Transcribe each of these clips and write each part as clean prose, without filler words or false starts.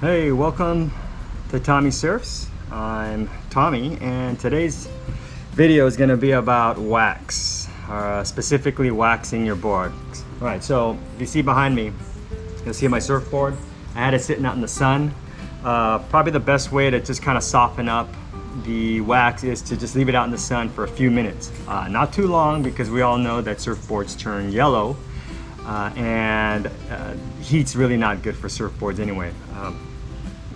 Hey, welcome to Tommy Surfs. I'm Tommy, and today's video is going to be about wax, specifically waxing your board. All right, so if you see behind me, you'll see my surfboard. I had it sitting out in the sun. Probably the best way to just kind of soften up the wax is to just leave it out in the sun for a few minutes. Not too long, because we all know that surfboards turn yellow, and heat's really not good for surfboards anyway.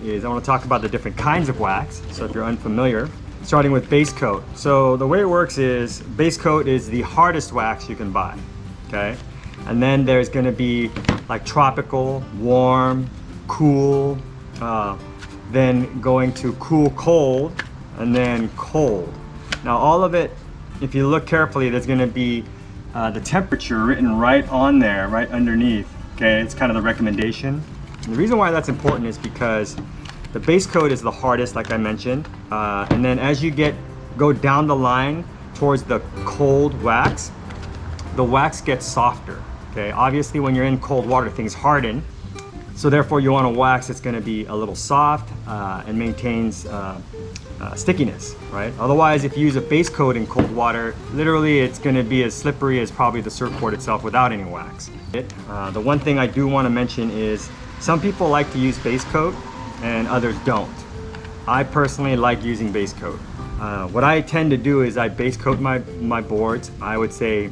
I want to talk about the different kinds of wax. So if you're unfamiliar, starting with base coat. So the way it works is base coat is the hardest wax you can buy, okay? And then there's going to be like tropical, warm, cool, then going to cool, cold, and then cold. Now all of it, if you look carefully, there's going to be the temperature written right on there, right underneath, okay? It's kind of the recommendation. And the reason why that's important is because the base coat is the hardest, like I mentioned, and then as you go down the line towards the cold wax, the wax gets softer. Okay, obviously when you're in cold water, things harden, so therefore you want a wax that's going to be a little soft and maintains stickiness, right? Otherwise, if you use a base coat in cold water, literally it's going to be as slippery as probably the surfboard itself without any wax. The one thing I do want to mention is some people like to use base coat and others don't. I personally like using base coat. What I tend to do is I base coat my boards. I would say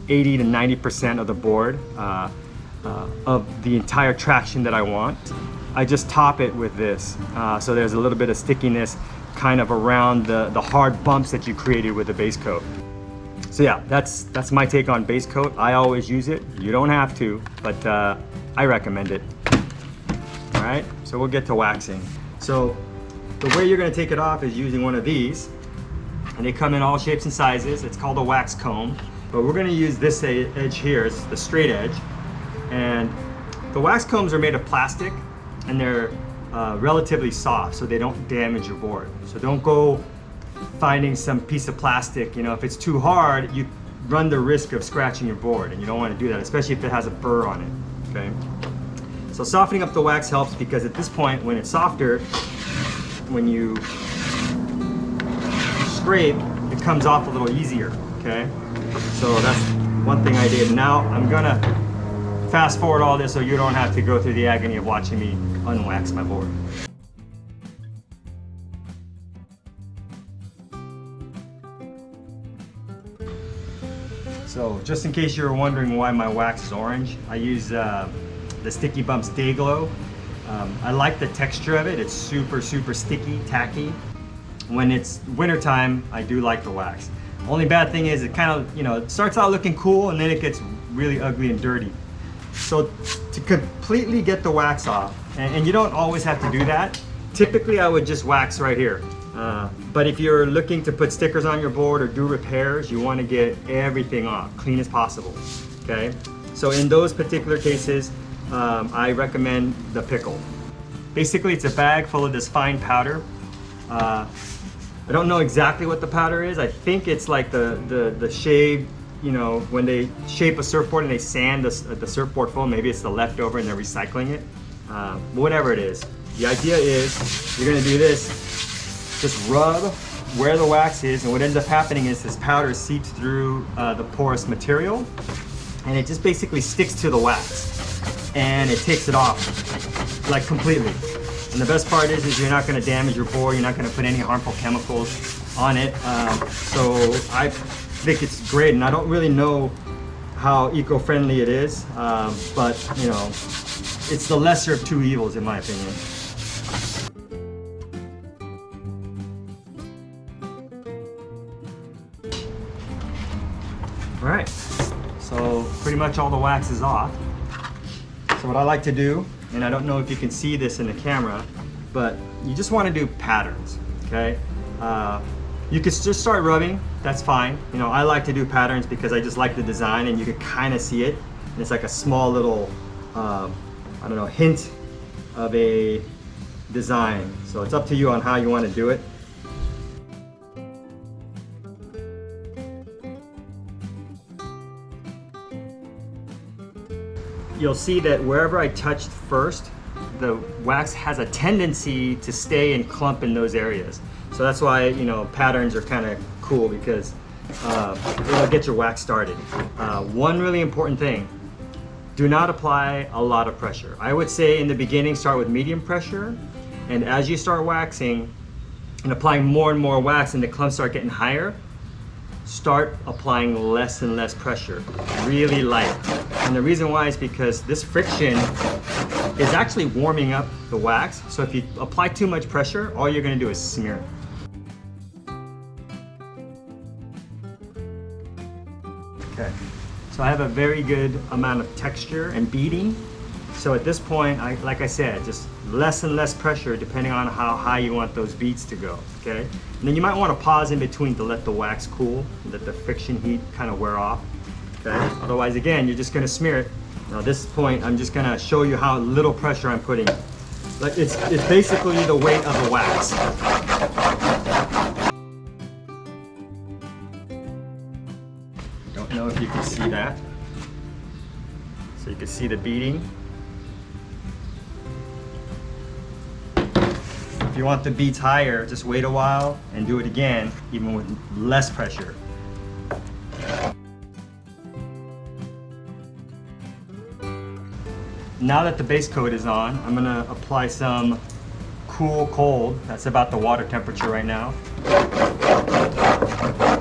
80 to 90% of the board of the entire traction that I want. I just top it with this. So there's a little bit of stickiness kind of around the hard bumps that you created with the base coat. So yeah, that's my take on base coat. I always use it. You don't have to, but I recommend it. All right, so we'll get to waxing. So the way you're going to take it off is using one of these, and they come in all shapes and sizes. It's called a wax comb, but we're going to use this edge here. It's the straight edge, and the wax combs are made of plastic, and they're relatively soft, so they don't damage your board. So don't go finding some piece of plastic. You know, if it's too hard, you run the risk of scratching your board, and you don't want to do that, especially if it has a burr on it. Okay. So softening up the wax helps, because at this point, when it's softer, when you scrape, it comes off a little easier, okay? So that's one thing I did. Now I'm gonna fast forward all this so you don't have to go through the agony of watching me unwax my board. So just in case you were wondering why my wax is orange, I use the Sticky Bumps Day Glow. I like the texture of it. It's super sticky, tacky. When it's wintertime, I do like the wax. Only bad thing is it kind of, it starts out looking cool and then it gets really ugly and dirty. So to completely get the wax off, and you don't always have to do that, typically I would just wax right here. But if you're looking to put stickers on your board or do repairs, you want to get everything off, clean as possible, okay? So in those particular cases, I recommend the pickle. Basically, it's a bag full of this fine powder. I don't know exactly what the powder is. I think it's like the shave, when they shape a surfboard and they sand the surfboard full, maybe it's the leftover and they're recycling it. Whatever it is. The idea is you're gonna do this, just rub where the wax is, and what ends up happening is this powder seeps through the porous material, and it just basically sticks to the wax, and it takes it off like completely. And the best part is you're not going to damage your board. You're not going to put any harmful chemicals on it. So I think it's great, and I don't really know how eco-friendly it is, but it's the lesser of two evils in my opinion. All right, so pretty much all the wax is off. So what I like to do, and I don't know if you can see this in the camera, but you just want to do patterns, okay? You could just start rubbing, that's fine. I like to do patterns because I just like the design, and you can kind of see it. And it's like a small little, hint of a design. So it's up to you on how you want to do it. You'll see that wherever I touched first, the wax has a tendency to stay and clump in those areas. So that's why, you know, patterns are kind of cool, because it'll get your wax started. One really important thing, do not apply a lot of pressure. I would say in the beginning, start with medium pressure, and as you start waxing and applying more and more wax and the clumps start getting higher, start applying less and less pressure, really light. And the reason why is because this friction is actually warming up the wax. So if you apply too much pressure, all you're gonna do is smear it. Okay, so I have a very good amount of texture and beading. So at this point, like I said, just less and less pressure depending on how high you want those beads to go, okay? And then you might want to pause in between to let the wax cool, let the friction heat kind of wear off, okay? Otherwise, again, you're just gonna smear it. Now at this point, I'm just gonna show you how little pressure I'm putting. Like it's basically the weight of the wax. Don't know if you can see that. So you can see the beading. If you want the beads higher, just wait a while and do it again, even with less pressure. Now that the base coat is on, I'm gonna apply some cool cold. That's about the water temperature right now.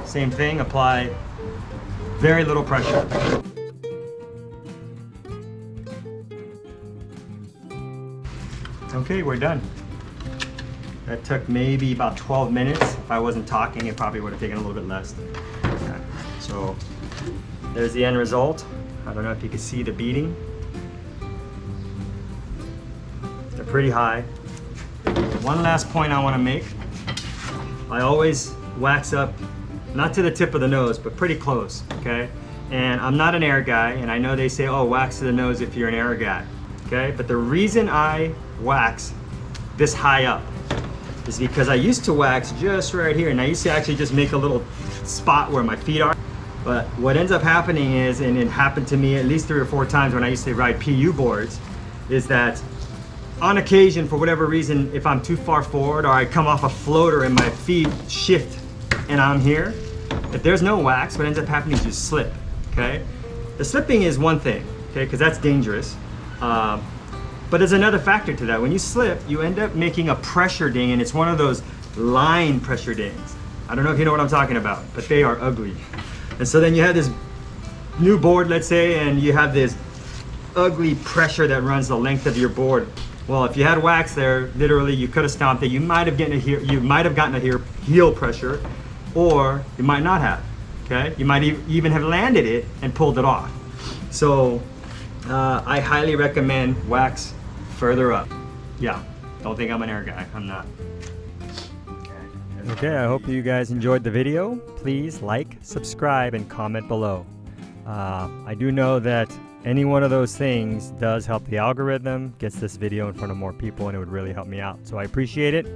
Same thing, apply very little pressure. Okay, we're done. That took maybe about 12 minutes. If I wasn't talking, it probably would have taken a little bit less. Okay. So there's the end result. I don't know if you can see the beading. They're pretty high. One last point I want to make. I always wax up, not to the tip of the nose, but pretty close, okay? And I'm not an air guy, and I know they say, oh, wax to the nose if you're an air guy, okay? But the reason I wax this high up is because I used to wax just right here, and I used to actually just make a little spot where my feet are. But what ends up happening is, and it happened to me at least 3 or 4 times when I used to ride PU boards, is that on occasion, for whatever reason, if I'm too far forward or I come off a floater and my feet shift and I'm here, if there's no wax, what ends up happening is you slip, okay? The slipping is one thing, okay, because that's dangerous. But there's another factor to that. When you slip, you end up making a pressure ding, and it's one of those line pressure dings. I don't know if you know what I'm talking about, but they are ugly. And so then you have this new board, let's say, and you have this ugly pressure that runs the length of your board. Well, if you had wax there, literally you could have stomped it. You might have gotten a heel pressure, or you might not have, okay? You might even have landed it and pulled it off. So I highly recommend wax further up. Yeah, don't think I'm an air guy, I'm not. Okay, I hope you guys enjoyed the video. Please like, subscribe, and comment below. I do know that any one of those things does help the algorithm, gets this video in front of more people, and it would really help me out. So I appreciate it.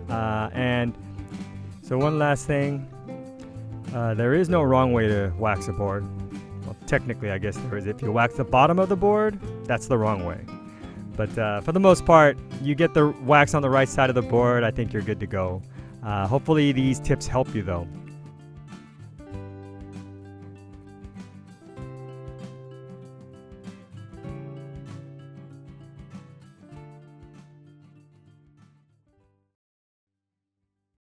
And so one last thing, there is no wrong way to wax a board. Well, technically, I guess there is. If you wax the bottom of the board, that's the wrong way. But for the most part, you get the wax on the right side of the board, I think you're good to go. Hopefully these tips help you though.